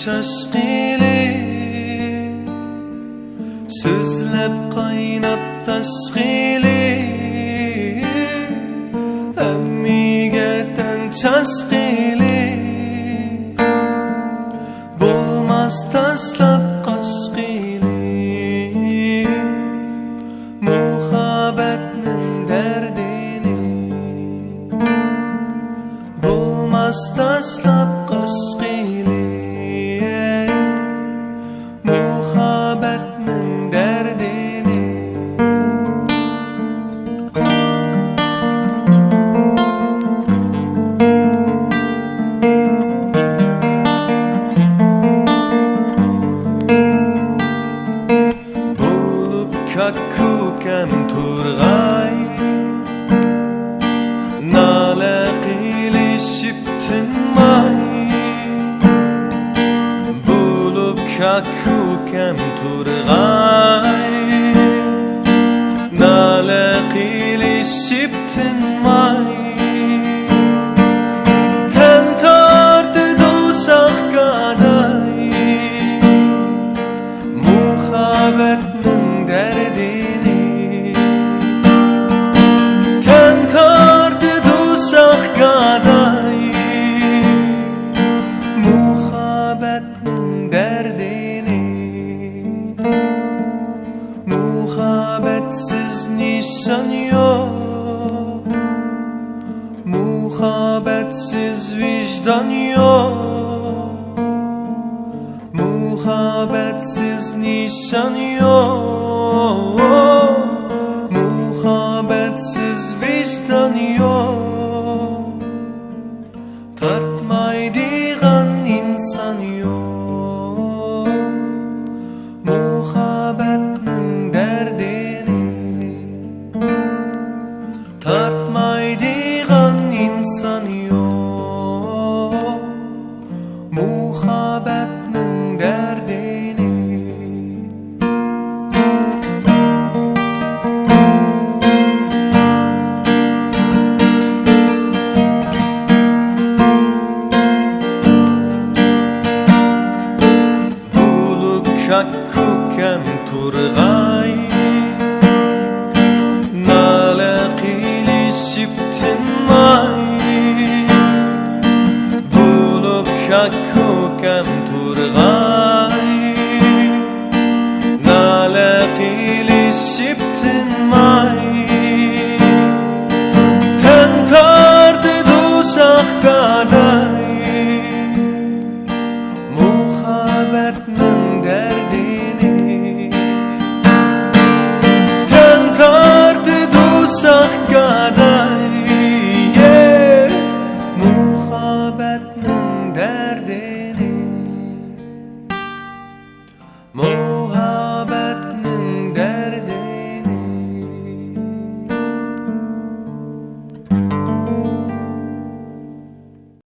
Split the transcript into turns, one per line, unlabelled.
chashqili sizlab qaynab tashqili hammiga tang chashqili bo'lmas tashlab qashqili muhabbatning dardini bo'lmas tashlab qashqili muhabbatning dardini bo'lib kakkukam turg'ay nala qilishib tinmay bo'lib kakkukam turg'ay nala qilishib tinmay tan tortdi do'zaxgaday muhabbatning dardini tan tortdi do'zaxgaday muhabbatning dardini muhabbatsiz nishon yo'q muhabbatsiz vijdon yo'q muhabbatsiz nishon yo'q muhabbatsiz vijdon yo'q tortmaydigan inson yo'q muhabbatning dardini tortmaydigan inson yo'q muhabbatning dardini bo'lib kakkukam turg'ay nala qilishib tinmay bo'lib kakkukam turg'ay nala qilishib tinmay tan tortdi do'zaxgaday muhabbatning dardini tan tortdi do'zaxgaday muhabbatning dardini